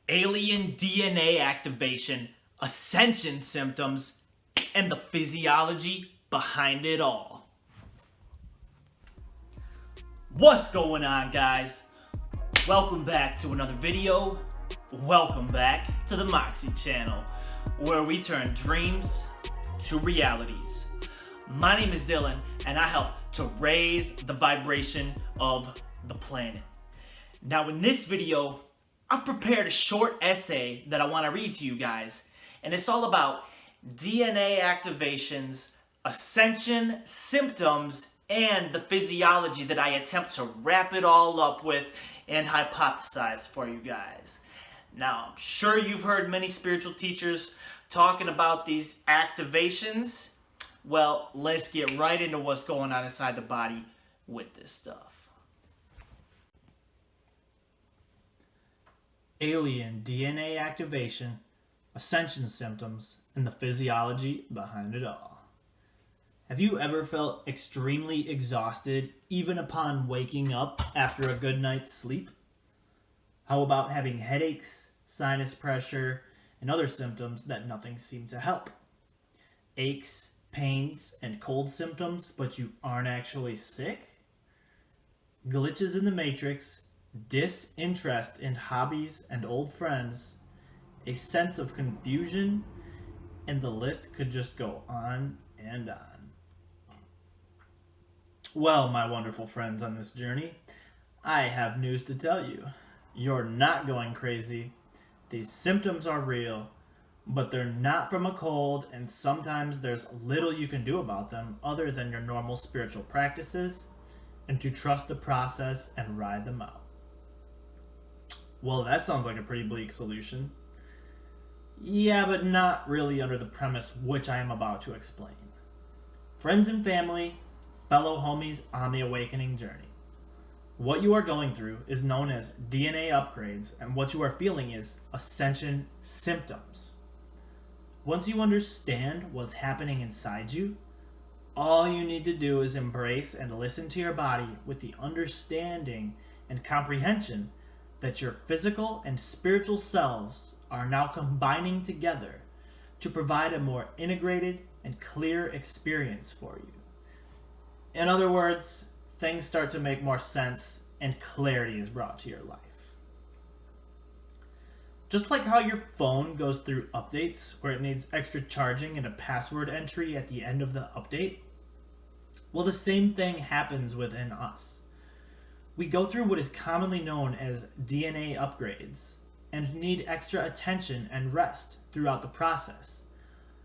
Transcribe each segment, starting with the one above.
alien DNA activation, Ascension symptoms, and the physiology behind it all. What's going on, guys? Welcome back to another video. Welcome back to the Moxie channel, where we turn dreams to realities. My name is Dylan, and I help to raise the vibration of the planet. Now, in this video, I've prepared a short essay that I want to read to you guys, and it's all about DNA activations, Ascension symptoms, and the physiology that I attempt to wrap it all up with and hypothesize for you guys. Now, I'm sure you've heard many spiritual teachers talking about these activations. Well, let's get right into what's going on inside the body with this stuff. Alien DNA activation, Ascension symptoms, and the physiology behind it all. Have you ever felt extremely exhausted even upon waking up after a good night's sleep? How about having headaches, sinus pressure, and other symptoms that nothing seemed to help? Aches, pains, and cold symptoms, but you aren't actually sick? Glitches in the matrix, disinterest in hobbies and old friends, a sense of confusion, and the list could just go on and on. Well, my wonderful friends on this journey, I have news to tell you. You're not going crazy. These symptoms are real, but they're not from a cold, and sometimes there's little you can do about them other than your normal spiritual practices and to trust the process and ride them out. Well, that sounds like a pretty bleak solution. Yeah, but not really under the premise which I am about to explain. Friends and family, fellow homies on the awakening journey. What you are going through is known as DNA upgrades, and what you are feeling is Ascension symptoms. Once you understand what's happening inside you, all you need to do is embrace and listen to your body with the understanding and comprehension that your physical and spiritual selves are now combining together to provide a more integrated and clear experience for you. In other words, things start to make more sense and clarity is brought to your life. Just like how your phone goes through updates where it needs extra charging and a password entry at the end of the update, well, the same thing happens within us. We go through what is commonly known as DNA upgrades and need extra attention and rest throughout the process,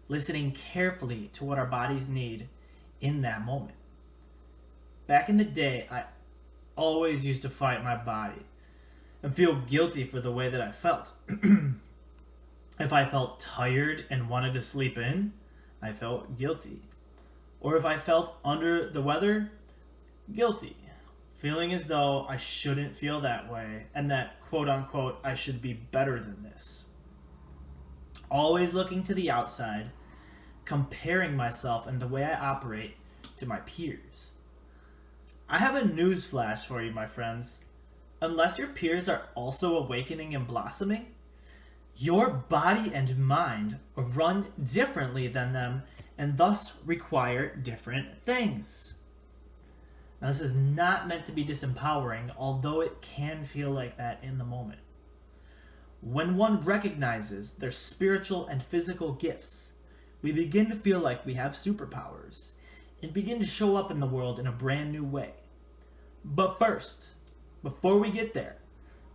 listening carefully to what our bodies need in that moment. Back in the day, I always used to fight my body and feel guilty for the way that I felt. If I felt tired and wanted to sleep in, I felt guilty. Or if I felt under the weather, guilty. Feeling as though I shouldn't feel that way and that, quote unquote, I should be better than this. Always looking to the outside, comparing myself and the way I operate to my peers. I have a news flash for you, my friends. Unless your peers are also awakening and blossoming, your body and mind run differently than them and thus require different things. Now, this is not meant to be disempowering, although it can feel like that in the moment. When one recognizes their spiritual and physical gifts, we begin to feel like we have superpowers and begin to show up in the world in a brand new way. But first, before we get there,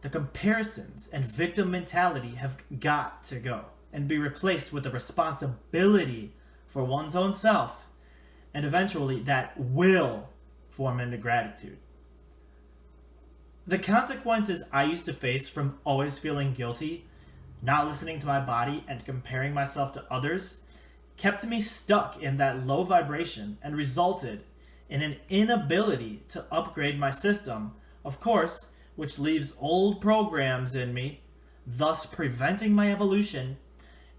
the comparisons and victim mentality have got to go and be replaced with a responsibility for one's own self, and eventually that will form into gratitude. The consequences I used to face from always feeling guilty, not listening to my body, and comparing myself to others kept me stuck in that low vibration and resulted in an inability to upgrade my system, of course, which leaves old programs in me, thus preventing my evolution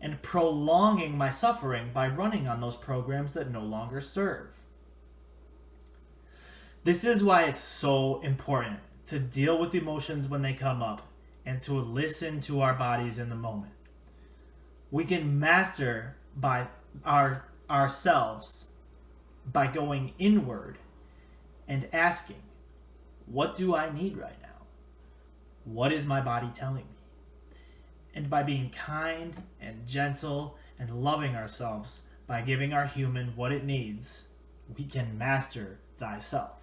and prolonging my suffering by running on those programs that no longer serve. This is why it's so important to deal with emotions when they come up and to listen to our bodies in the moment. We can master by ourselves by going inward and asking, what do I need right now? What is my body telling me? And by being kind and gentle and loving ourselves by giving our human what it needs, we can master thyself.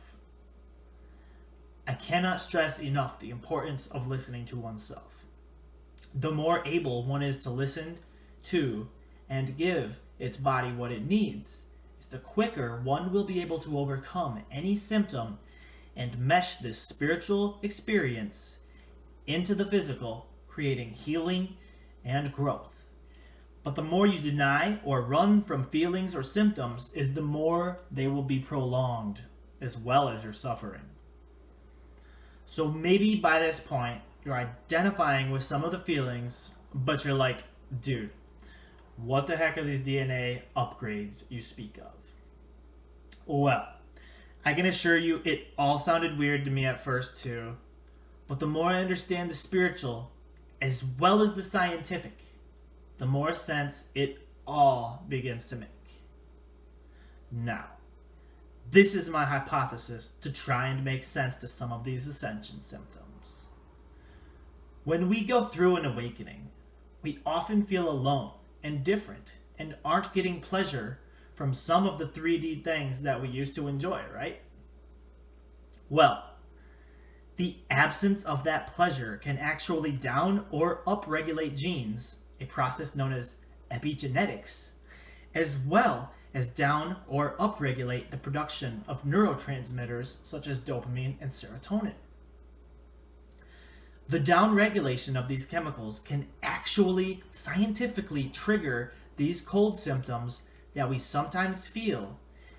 I cannot stress enough the importance of listening to oneself. The more able one is to listen to and give its body what it needs, the quicker one will be able to overcome any symptom and mesh this spiritual experience into the physical, creating healing and growth. But the more you deny or run from feelings or symptoms, is the more they will be prolonged, as well as your suffering. So maybe by this point, you're identifying with some of the feelings, but you're like, dude, what the heck are these DNA upgrades you speak of? Well, I can assure you it all sounded weird to me at first too, but the more I understand the spiritual as well as the scientific, the more sense it all begins to make. Now, this is my hypothesis to try and make sense to some of these ascension symptoms. When we go through an awakening, we often feel alone and different and aren't getting pleasure from some of the 3D things that we used to enjoy, right? Well, the absence of that pleasure can actually down or upregulate genes, a process known as epigenetics, as well as down or upregulate the production of neurotransmitters such as dopamine and serotonin. The downregulation of these chemicals can actually scientifically trigger these cold symptoms that we sometimes feel,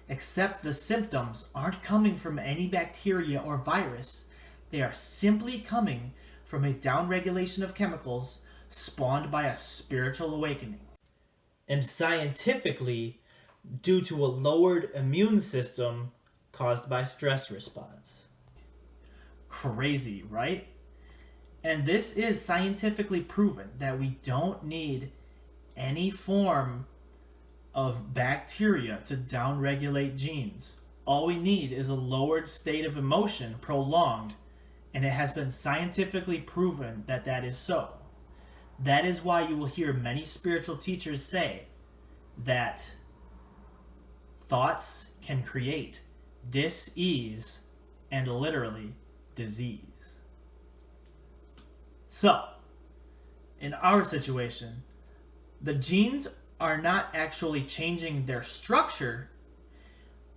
except the symptoms aren't coming from any bacteria or virus. They are simply coming from a downregulation of chemicals spawned by a spiritual awakening. And scientifically, due to a lowered immune system caused by stress response. Crazy, right? And this is scientifically proven that we don't need any form of bacteria to downregulate genes. All we need is a lowered state of emotion prolonged, and it has been scientifically proven that that is so. That is why you will hear many spiritual teachers say that thoughts can create dis-ease and literally disease. So, in our situation, the genes are not actually changing their structure,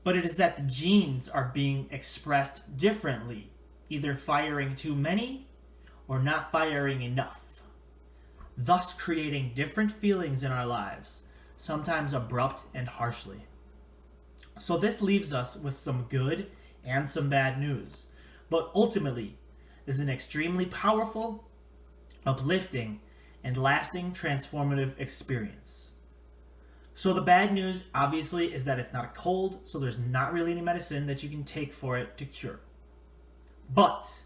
but it is that the genes are being expressed differently, either firing too many or not firing enough, thus creating different feelings in our lives, sometimes abrupt and harshly. So this leaves us with some good and some bad news, but ultimately is an extremely powerful, uplifting, and lasting transformative experience. So the bad news, obviously, is that it's not a cold, so there's not really any medicine that you can take for it to cure. But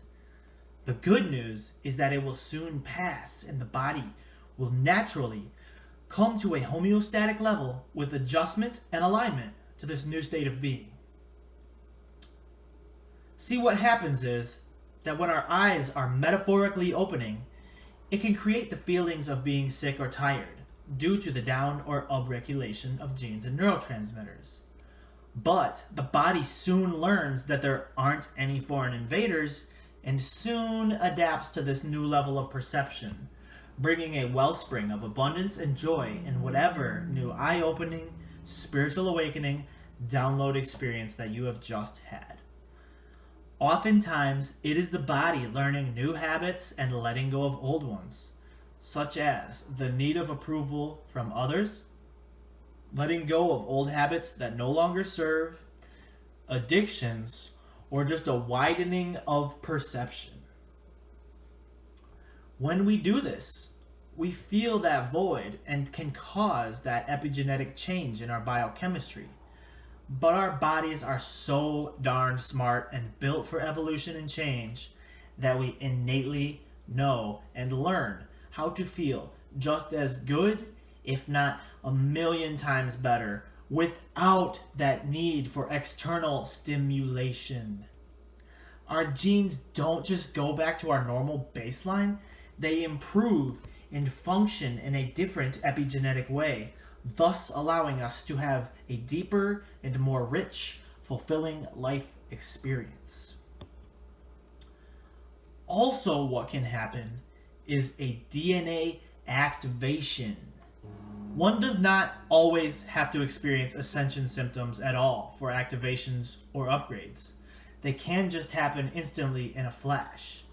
the good news is that it will soon pass, and the body will naturally come to a homeostatic level with adjustment and alignment to this new state of being. See, what happens is that when our eyes are metaphorically opening, it can create the feelings of being sick or tired due to the down or upregulation of genes and neurotransmitters. But the body soon learns that there aren't any foreign invaders and soon adapts to this new level of perception, bringing a wellspring of abundance and joy in whatever new eye-opening, spiritual awakening, download experience that you have just had. Oftentimes, it is the body learning new habits and letting go of old ones, such as the need of approval from others, letting go of old habits that no longer serve, addictions, or just a widening of perception. When we do this, we feel that void and can cause that epigenetic change in our biochemistry. But our bodies are so darn smart and built for evolution and change that we innately know, and learn how to feel just as good, if not a million times better, without that need for external stimulation. Our genes don't just go back to our normal baseline, they improve and function in a different epigenetic way, thus allowing us to have a deeper and more rich, fulfilling life experience. Also, what can happen is a DNA activation. One does not always have to experience ascension symptoms at all for activations or upgrades. They can just happen instantly in a flash.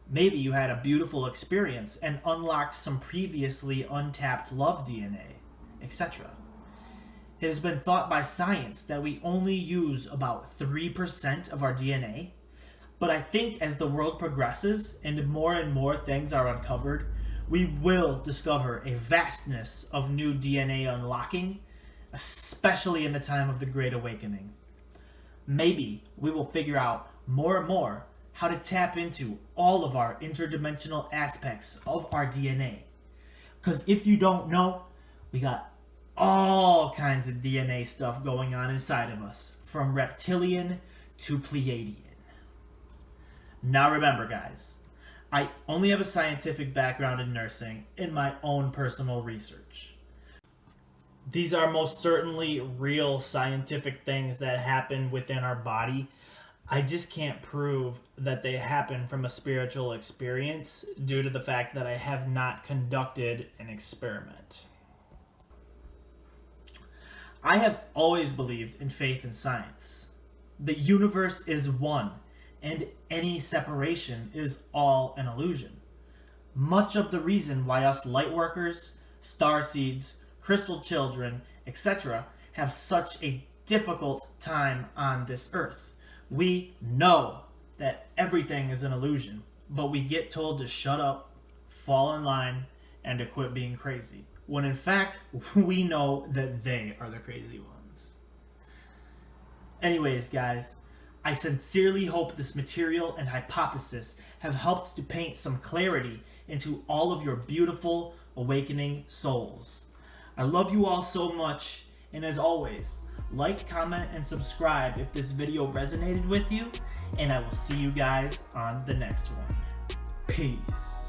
Maybe you had a beautiful experience and unlocked some previously untapped love DNA, etc. It has been thought by science that we only use about 3% of our DNA, but I think as the world progresses and more things are uncovered, we will discover a vastness of new DNA unlocking, especially in the time of the Great Awakening. Maybe we will figure out more and more how to tap into all of our interdimensional aspects of our DNA. Because if you don't know, we got all kinds of DNA stuff going on inside of us, from reptilian to Pleiadian. Now remember, guys, I only have a scientific background in nursing in my own personal research. These are most certainly real scientific things that happen within our body. I just can't prove that they happen from a spiritual experience due to the fact that I have not conducted an experiment. I have always believed in faith and science. The universe is one, and any separation is all an illusion. Much of the reason why us lightworkers, starseeds, crystal children, etc. have such a difficult time on this earth. We know that everything is an illusion, but we get told to shut up, fall in line, and to quit being crazy, when in fact, we know that they are the crazy ones. Anyways, guys, I sincerely hope this material and hypothesis have helped to paint some clarity into all of your beautiful, awakening souls. I love you all so much, and as always, like, comment, and subscribe if this video resonated with you, and I will see you guys on the next one. Peace.